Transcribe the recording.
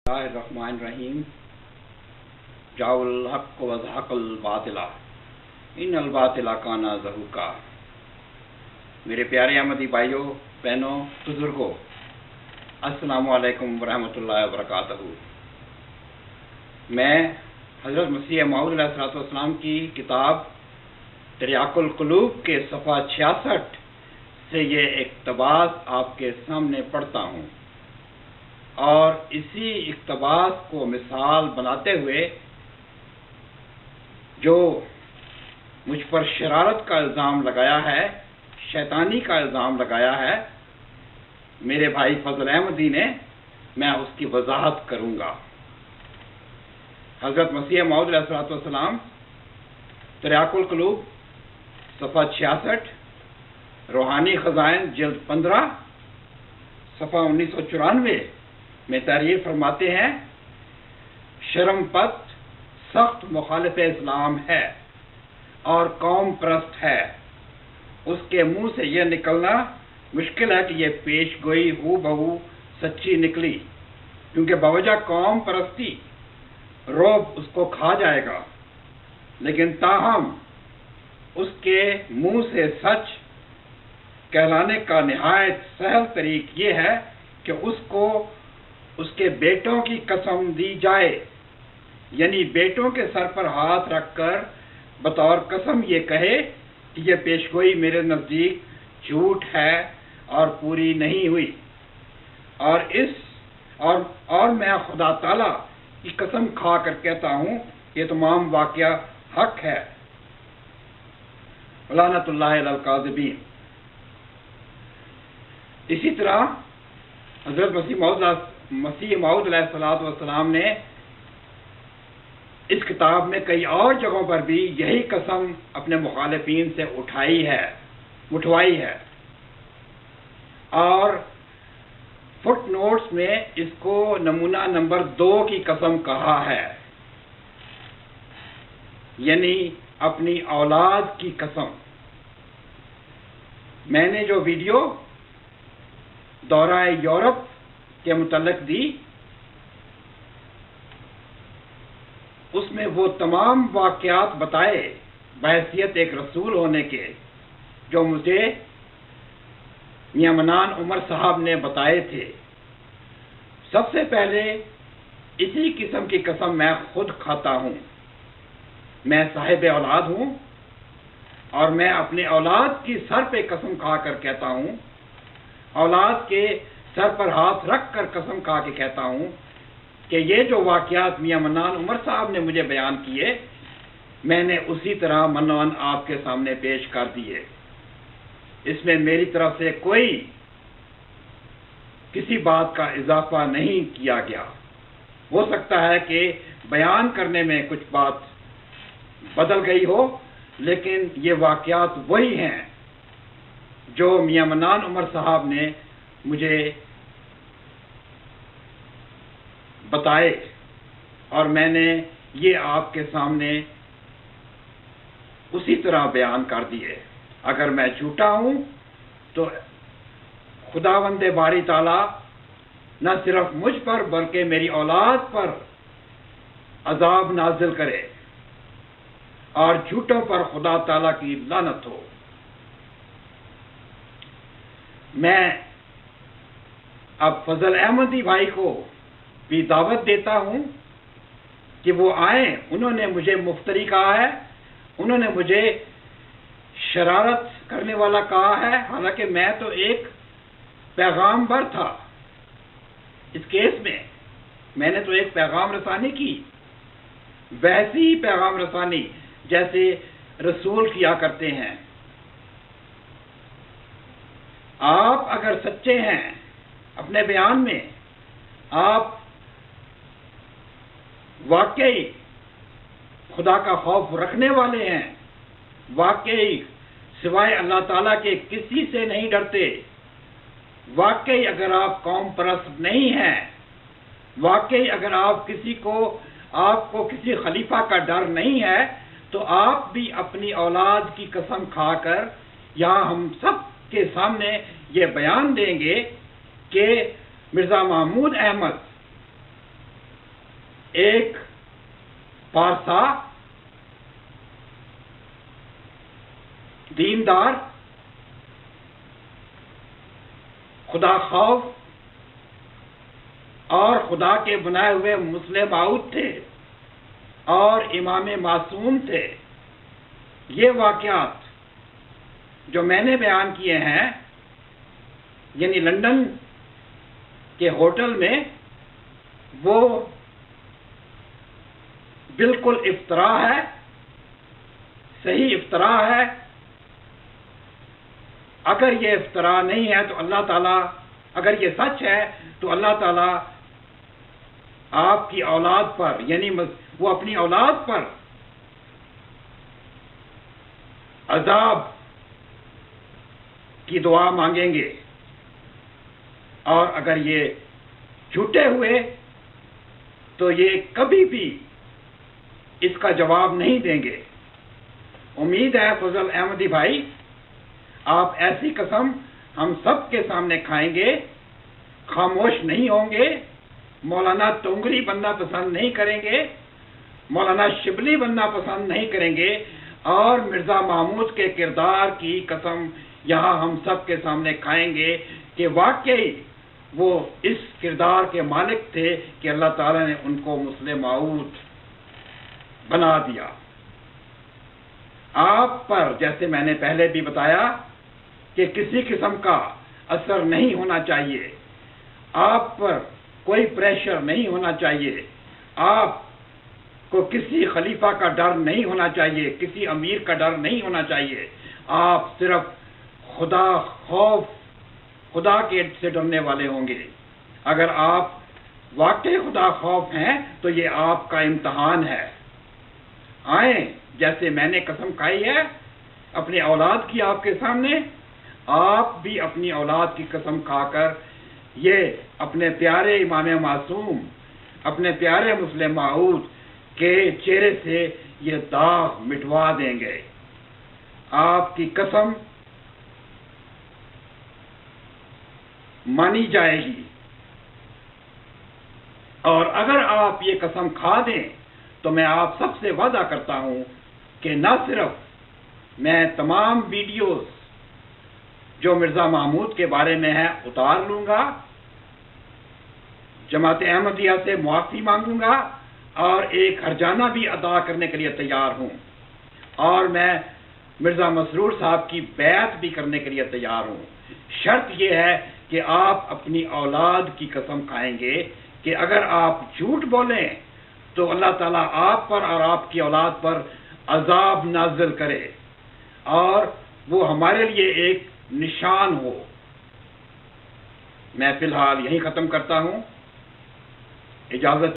اللہ الرحمن الرحیم جاء الحق وزهق الباطل ان الباطل کان زہوقا۔ میرے پیارے احمدی بھائیوں، بہنوں، بزرگوں، السلام علیکم ورحمۃ اللہ وبرکاتہ۔ میں حضرت مسیح موعود علیہ السلام کی کتاب تریاق القلوب کے صفحہ 66 سے یہ اقتباس آپ کے سامنے پڑھتا ہوں، اور اسی اقتباس کو مثال بناتے ہوئے جو مجھ پر شرارت کا الزام لگایا ہے، شیطانی کا الزام لگایا ہے میرے بھائی فضل احمدی نے، میں اس کی وضاحت کروں گا۔ حضرت مسیح موعود علیہ السلام تریاق القلوب صفحہ 66، روحانی خزائن جلد 15 صفحہ 1994 میں تحریر فرماتے ہیں، شرم پت سخت مخالف اسلام ہے اور قوم پرست ہے۔ اس کے منہ سے یہ نکلنا مشکل ہے کہ یہ پیش گوئی ہو بہو سچی نکلی، کیونکہ بوجہ قوم پرستی رعب اس کو کھا جائے گا، لیکن تاہم اس کے منہ سے سچ کہلانے کا نہایت سہل طریق یہ ہے کہ اس کو اس کے بیٹوں کی قسم دی جائے، یعنی بیٹوں کے سر پر ہاتھ رکھ کر بطور قسم یہ کہے کہ یہ پیشگوئی میرے نزدیک جھوٹ ہے اور پوری نہیں ہوئی، اور میں خدا تعالی کی قسم کھا کر کہتا ہوں یہ تمام واقعہ حق ہے۔ لعنت اللہ علی الکاذبین۔ اسی طرح حضرت مسیح موعود علیہ السلام نے اس کتاب میں کئی اور جگہوں پر بھی یہی قسم اپنے مخالفین سے اٹھوائی ہے، اور فٹ نوٹس میں اس کو نمونہ نمبر 2 کی قسم کہا ہے، یعنی اپنی اولاد کی قسم۔ میں نے جو ویڈیو دورہ یورپ کے متعلق دی، اس میں وہ تمام واقعات بتائے بحیثیت ایک رسول ہونے کے جو مجھے میاں منان عمر صاحب نے بتائے تھے۔ سب سے پہلے اسی قسم کی قسم میں خود کھاتا ہوں۔ میں صاحب اولاد ہوں، اور میں اپنے اولاد کی سر پہ قسم کھا کر کہتا ہوں، اولاد کے سر پر ہاتھ رکھ کر قسم کھا کے کہتا ہوں کہ یہ جو واقعات میاں منان عمر صاحب نے مجھے بیان کیے، میں نے اسی طرح منان آپ کے سامنے پیش کر دیے۔ اس میں میری طرف سے کوئی کسی بات کا اضافہ نہیں کیا گیا۔ ہو سکتا ہے کہ بیان کرنے میں کچھ بات بدل گئی ہو، لیکن یہ واقعات وہی ہیں جو میاں منان عمر صاحب نے مجھے بتائے، اور میں نے یہ آپ کے سامنے اسی طرح بیان کر دیے۔ اگر میں جھوٹا ہوں تو خداوند باری تعالیٰ نہ صرف مجھ پر بلکہ میری اولاد پر عذاب نازل کرے، اور جھوٹوں پر خدا تعالیٰ کی لعنت ہو۔ میں اب فضل احمدی بھائی کو بھی دعوت دیتا ہوں کہ وہ آئیں۔ انہوں نے مجھے مفتری کہا ہے، انہوں نے مجھے شرارت کرنے والا کہا ہے، حالانکہ میں تو ایک پیغام بر تھا اس کیس میں نے تو ایک پیغام رسانی کی، ویسی پیغام رسانی جیسے رسول کیا کرتے ہیں۔ آپ اگر سچے ہیں اپنے بیان میں، آپ واقعی خدا کا خوف رکھنے والے ہیں، واقعی سوائے اللہ تعالیٰ کے کسی سے نہیں ڈرتے، واقعی اگر آپ قوم پرست نہیں ہیں، واقعی اگر آپ کو کسی خلیفہ کا ڈر نہیں ہے، تو آپ بھی اپنی اولاد کی قسم کھا کر یہاں ہم سب کے سامنے یہ بیان دیں گے کہ مرزا محمود احمد ایک پارسا، دیندار، خدا خوف اور خدا کے بنائے ہوئے مسلح معود تھے اور امام معصوم تھے۔ یہ واقعات جو میں نے بیان کیے ہیں، یعنی لندن کے ہوٹل میں، وہ بالکل افطرا ہے، صحیح افطرا ہے۔ اگر یہ افطرا نہیں ہے تو اللہ تعالیٰ، اگر یہ سچ ہے تو اللہ تعالیٰ آپ کی اولاد پر، یعنی وہ اپنی اولاد پر عذاب کی دعا مانگیں گے، اور اگر یہ جھوٹے ہوئے تو یہ کبھی بھی اس کا جواب نہیں دیں گے۔ امید ہے فضل احمدی بھائی، آپ ایسی قسم ہم سب کے سامنے کھائیں گے، خاموش نہیں ہوں گے، مولانا تونگری بننا پسند نہیں کریں گے، مولانا شبلی بننا پسند نہیں کریں گے، اور مرزا محمود کے کردار کی قسم یہاں ہم سب کے سامنے کھائیں گے کہ واقعی وہ اس کردار کے مالک تھے کہ اللہ تعالیٰ نے ان کو مسلح معود بنا دیا۔ آپ پر، جیسے میں نے پہلے بھی بتایا، کہ کسی قسم کا اثر نہیں ہونا چاہیے، آپ پر کوئی پریشر نہیں ہونا چاہیے، آپ کو کسی خلیفہ کا ڈر نہیں ہونا چاہیے، کسی امیر کا ڈر نہیں ہونا چاہیے۔ آپ صرف خدا خوف، خدا کے سے ڈرنے والے ہوں گے۔ اگر آپ واقعی خدا خوف ہیں تو یہ آپ کا امتحان ہے۔ آئیں، جیسے میں نے قسم کھائی ہے اپنی اولاد کی آپ کے سامنے، آپ بھی اپنی اولاد کی قسم کھا کر یہ اپنے پیارے امام معصوم، اپنے پیارے مسلح معود کے چہرے سے یہ داغ مٹوا دیں گے۔ آپ کی قسم مانی جائے گی، اور اگر آپ یہ قسم کھا دیں تو میں آپ سب سے وعدہ کرتا ہوں کہ نہ صرف میں تمام ویڈیوز جو مرزا محمود کے بارے میں ہے اتار لوں گا، جماعت احمدیہ سے معافی مانگوں گا، اور ایک ہرجانہ بھی ادا کرنے کے لیے تیار ہوں، اور میں مرزا مسرور صاحب کی بیعت بھی کرنے کے لیے تیار ہوں۔ شرط یہ ہے کہ آپ اپنی اولاد کی قسم کھائیں گے کہ اگر آپ جھوٹ بولیں تو اللہ تعالیٰ آپ پر اور آپ کی اولاد پر عذاب نازل کرے، اور وہ ہمارے لیے ایک نشان ہو۔ میں فی الحال یہیں ختم کرتا ہوں، اجازت